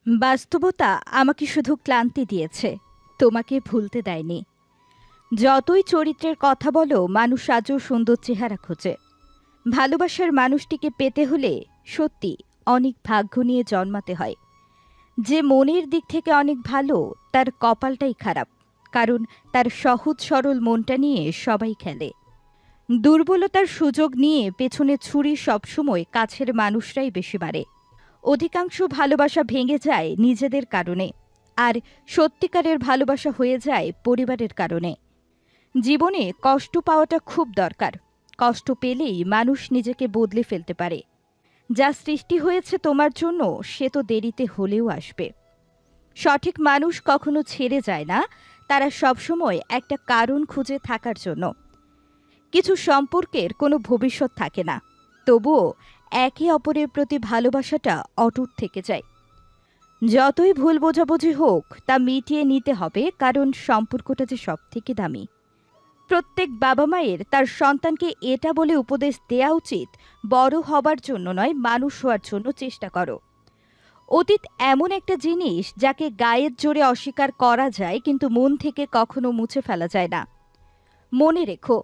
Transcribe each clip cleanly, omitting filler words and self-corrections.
বাস্তবতা আমাকে শুধু ক্লান্তি দিয়েছে, তোমাকে ভুলতে দেয়নি। যতই চরিত্রের কথা বলো, মানুষ আজও সুন্দর চেহারা খোঁজে। ভালোবাসার মানুষটিকে পেতে হলে সত্যি অনেক ভাগ্য নিয়ে জন্মাতে হয়। যে মনের দিক থেকে অনেক ভালো, তার কপালটাই খারাপ, কারণ তার সহজ সরল মনটা নিয়ে সবাই খেলে। দুর্বলতার সুযোগ নিয়ে পেছনে ছুরি সবসময় কাছের মানুষরাই বেশি মারে। অধিকাংশ ভালোবাসা ভেঙে যায় নিজেদের কারণে, আর সত্যিকারের ভালোবাসা হয়ে যায় পরিবারের কারণে। জীবনে কষ্ট পাওয়াটা খুব দরকার। কষ্ট পেলেই মানুষ নিজেকে বদলে ফেলতে পারে। যা সৃষ্টি হয়েছে তোমার জন্য, সে তো দেরিতে হলেও আসবে। সঠিক মানুষ কখনো ছেড়ে যায় না, তারা সবসময় একটা কারণ খুঁজে থাকার জন্য। কিছু সম্পর্কের কোনো ভবিষ্যৎ থাকে না, তবুও একে অপরের প্রতি ভালোবাসাটা অটুট থেকে যায়। যতই ভুল বোঝাবুঝি হোক, তা মিটিয়ে নিতে হবে, কারণ সম্পর্কটা যে সব থেকে দামি। প্রত্যেক বাবা মায়ের তার সন্তানকে এটা বলে উপদেশ দেওয়া উচিত, বড় হবার জন্য নয়, মানুষ হওয়ার জন্য চেষ্টা করো। অতীত এমন একটা জিনিস যাকে গায়ের জোরে অস্বীকার করা যায়, কিন্তু মন থেকে কখনো মুছে ফেলা যায় না। মনে রেখো,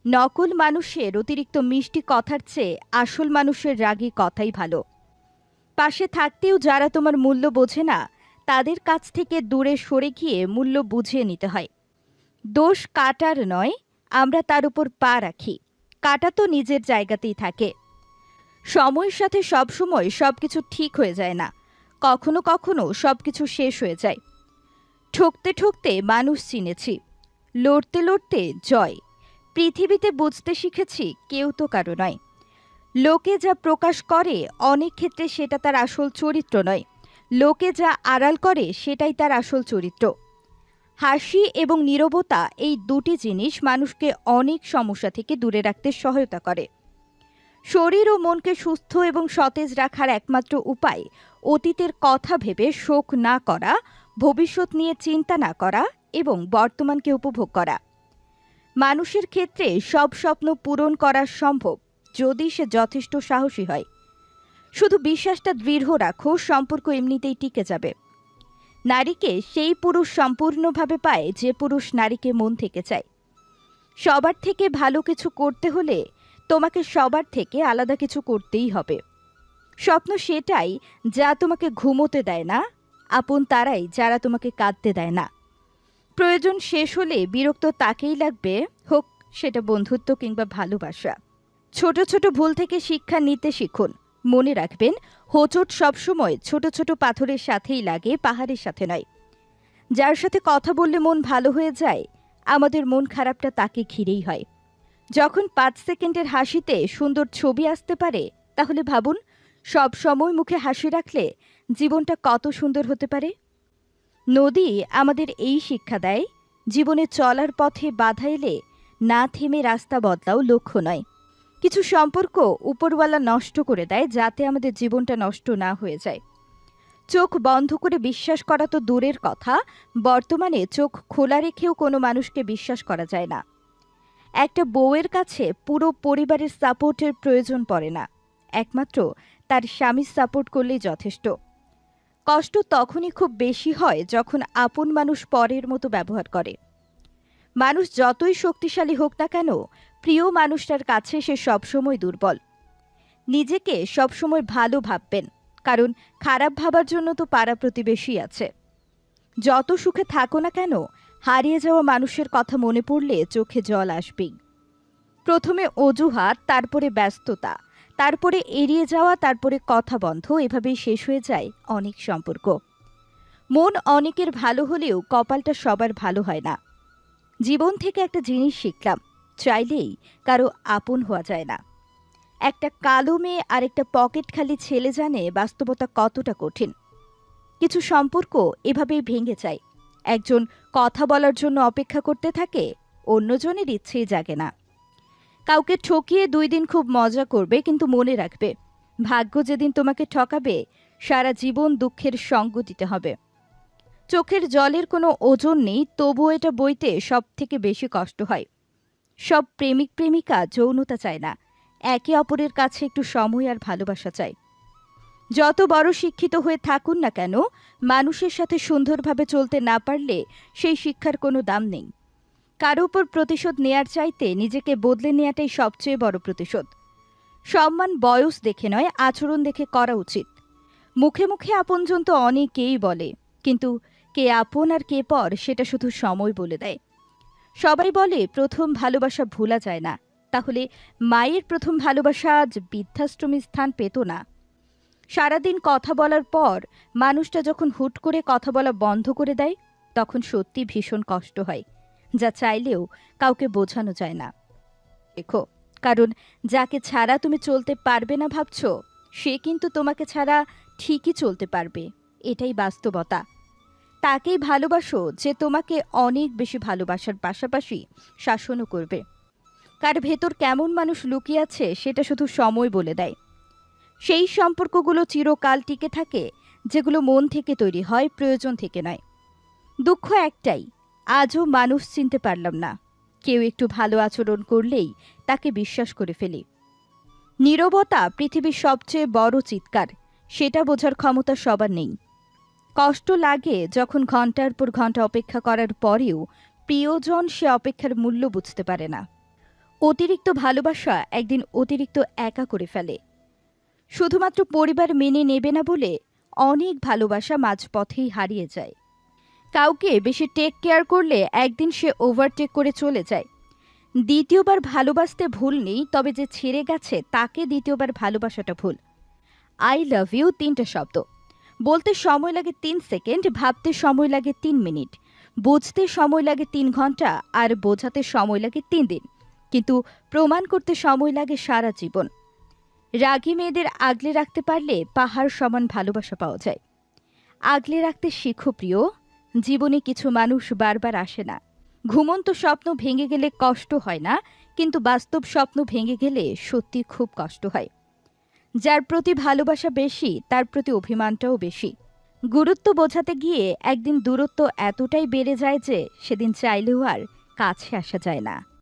নকল মানুষের অতিরিক্ত মিষ্টি কথার চেয়ে আসল মানুষের রাগী কথাই ভালো। পাশে থাকতেও যারা তোমার মূল্য বোঝে না, তাদের কাছ থেকে দূরে সরে গিয়ে মূল্য বুঝিয়ে নিতে হয়। দোষ কাটার নয়, আমরা তার উপর পা রাখি। কাটা তো নিজের জায়গাতেই থাকে। সময়ের সাথে সবসময় সবকিছু ঠিক হয়ে যায় না, কখনো কখনো সবকিছু শেষ হয়ে যায়। ঠকতে ঠকতে মানুষ চিনেছি, লড়তে লড়তে জয়। পৃথিবীতে বুঝতে শিখেছি, কেউ তো কারো নয়। লোকে যা প্রকাশ করে, অনেক ক্ষেত্রে সেটা তার আসল চরিত্র নয়। লোকে যা আড়াল করে, সেটাই তার আসল চরিত্র। হাসি এবং নীরবতা, এই দুটি জিনিস মানুষকে অনেক সমস্যা থেকে দূরে রাখতে সহায়তা করে। শরীর ও মনকে সুস্থ এবং সতেজ রাখার একমাত্র উপায় অতীতের কথা ভেবে শোক না করা, ভবিষ্যৎ নিয়ে চিন্তা না করা এবং বর্তমানকে উপভোগ করা। মানুষের ক্ষেত্রে সব স্বপ্ন পূরণ করা সম্ভব, যদি সে যথেষ্ট সাহসী হয়। শুধু বিশ্বাসটা দৃঢ় রাখো, সম্পর্ক এমনিতেই টিকে যাবে। নারীকে সেই পুরুষ সম্পূর্ণভাবে পায় যে পুরুষ নারীকে মন থেকে চায়। সবার থেকে ভালো কিছু করতে হলে তোমাকে সবার থেকে আলাদা কিছু করতেই হবে। স্বপ্ন সেটাই যা তোমাকে ঘুমোতে দেয় না, আপন তারাই যারা তোমাকে কাঁদতে দেয় না। প্রয়োজন শেষ হলে বিরক্ত তাকেই লাগবে, হোক সেটা বন্ধুত্ব কিংবা ভালোবাসা। ছোট ছোট ভুল থেকে শিক্ষা নিতে শিখুন। মনে রাখবেন, হোঁচট সবসময় ছোট ছোট পাথরের সাথেই লাগে, পাহাড়ের সাথে নয়। যার সাথে কথা বললে মন ভালো হয়ে যায়, আমাদের মন খারাপটা তাকে ঘিরেই হয়। যখন 5 সেকেন্ডের হাসিতে সুন্দর ছবি আসতে পারে, তাহলে ভাবুন, সব সময় মুখে হাসি রাখলে জীবনটা কত সুন্দর হতে পারে। নদী আমাদের এই শিক্ষা দেয়, জীবনে চলার পথে বাধা এলে না থেমে রাস্তা বদলাও, লক্ষ্য নয়। কিছু সম্পর্ক উপরওয়ালা নষ্ট করে দেয়, যাতে আমাদের জীবনটা নষ্ট না হয়ে যায়। চোখ বন্ধ করে বিশ্বাস করা তো দূরের কথা, বর্তমানে চোখ খোলা রেখেও কোনো মানুষকে বিশ্বাস করা যায় না। একটা বউয়ের কাছে পুরো পরিবারের সাপোর্টের প্রয়োজন পড়ে না, একমাত্র তার স্বামীর সাপোর্ট করলেই যথেষ্ট। কষ্ট তখনই খুব বেশি হয় যখন আপন মানুষ পরের মতো ব্যবহার করে। মানুষ যতই শক্তিশালী হোক না কেন, প্রিয় মানুষটার কাছে সে সবসময় দুর্বল। নিজেকে সবসময় ভালো ভাববেন, কারণ খারাপ ভাবার জন্য তো পাড়া প্রতিবেশী আছে। যত সুখে থাকো না কেন, হারিয়ে যাওয়া মানুষের কথা মনে পড়লে চোখে জল আসবেই। প্রথমে অজুহাত, তারপরে ব্যস্ততা, তারপরে এড়িয়ে যাওয়া, তারপরে কথা বন্ধ, এভাবেই শেষ হয়ে যায় অনেক সম্পর্ক। মন অনেকের ভালো হলেও কপালটা সবার ভালো হয় না। জীবন থেকে একটা জিনিস শিখলাম, চাইলেই কারো আপন হওয়া যায় না। একটা কালো মেয়ে আর একটা পকেট খালি ছেলে জানে বাস্তবতা কতটা কঠিন। কিছু সম্পর্ক এভাবেই ভেঙে যায়। একজন কথা বলার জন্য অপেক্ষা করতে থাকে, অন্যজনের ইচ্ছেই জাগে না। কাউকে ঠকিয়ে 2 দিন খুব মজা করবে, কিন্তু মনে রাখবে, ভাগ্য যেদিন তোমাকে ঠকাবে, সারা জীবন দুঃখের সঙ্গ দিতে হবে। চোখের জলের কোনো ওজন নেই, তবুও এটা বইতে সব থেকে বেশি কষ্ট হয়। সব প্রেমিক প্রেমিকা যৌনতা চায় না, একে অপরের কাছে একটু সময় আর ভালোবাসা চায়। যত বড় শিক্ষিত হয়ে থাকুন না কেন, মানুষের সাথে সুন্দরভাবে চলতে না পারলে সেই শিক্ষার কোনো দাম নেই। কারো উপর প্রতিশোধ নেয়ার চাইতে নিজেকে বদলে নেওয়াটাই সবচেয়ে বড় প্রতিশোধ। সম্মান বয়স দেখে নয়, আচরণ দেখে করা উচিত। মুখে মুখে আপনজন তো অনেকেই বলে, কিন্তু কে আপন আর কে পর সেটা শুধু সময় বলে দেয়। সবাই বলে প্রথম ভালোবাসা ভোলা যায় না, তাহলে মায়ের প্রথম ভালোবাসা আজ বৃদ্ধাশ্রমে স্থান পেত না? সারাদিন কথা বলার পর মানুষটা যখন হুট করে কথা বলা বন্ধ করে দেয়, তখন সত্যি ভীষণ কষ্ট হয়, যা চাইলেও কাউকে বোঝানো যায় না। দেখো, কারণ যাকে ছাড়া তুমি চলতে পারবে না ভাবছো, সে কিন্তু তোমাকে ছাড়া ঠিকই চলতে পারবে। এটাই বাস্তবতা। তাকেই ভালোবাসো যে তোমাকে অনেক বেশি ভালোবাসার পাশাপাশি শাসনও করবে। কার ভেতর কেমন মানুষ লুকিয়ে আছে সেটা শুধু সময় বলে দেয়। সেই সম্পর্কগুলো চিরকাল টিকে থাকে যেগুলো মন থেকে তৈরি হয়, প্রয়োজন থেকে নয়। দুঃখ একটাই, আজও মানুষ চিনতে পারলাম না। কেউ একটু ভালো আচরণ করলেই তাকে বিশ্বাস করে ফেলি। নীরবতা পৃথিবীর সবচেয়ে বড় চিৎকার, সেটা বোঝার ক্ষমতা সবার নেই। কষ্ট লাগে যখন ঘন্টার পর ঘন্টা অপেক্ষা করার পরেও প্রিয়জন সে অপেক্ষার মূল্য বুঝতে পারে না। অতিরিক্ত ভালোবাসা একদিন অতিরিক্ত একা করে ফেলে। শুধুমাত্র পরিবার মেনে নেবে না বলে অনেক ভালোবাসা মাঝপথেই হারিয়ে যায়। কাউকে বেশি টেক কেয়ার করলে একদিন সে ওভারটেক করে চলে যায়। দ্বিতীয়বার ভালোবাসতে ভুল নেই, তবে যে ছেড়ে গেছে তাকে দ্বিতীয়বার ভালোবাসাটা ভুল। আই লাভ ইউ 3টা শব্দ। বলতে সময় লাগে 3 সেকেন্ড, ভাবতে সময় লাগে 3 মিনিট, বুঝতে সময় লাগে 3 ঘন্টা, আর বোঝাতে সময় লাগে 3 দিন, কিন্তু প্রমাণ করতে সময় লাগে সারা জীবন। রাগী মেয়েদের আগলে রাখতে পারলে পাহাড় সমান ভালোবাসা পাওয়া যায়। আগলে রাখতে শিখো প্রিয়। জীবনে কিছু মানুষ বারবার আসে না। ঘুমন্ত স্বপ্ন ভেঙে গেলে কষ্ট হয় না, কিন্তু বাস্তব স্বপ্ন ভেঙে গেলে সত্যি খুব কষ্ট হয়। যার প্রতি ভালোবাসা বেশি তার প্রতি অভিমানটাও বেশি। গুরুত্ব বোঝাতে গিয়ে একদিন দূরত্ব এতটাই বেড়ে যায় যে সেদিন চাইলেও আর কাছে আসা যায় না।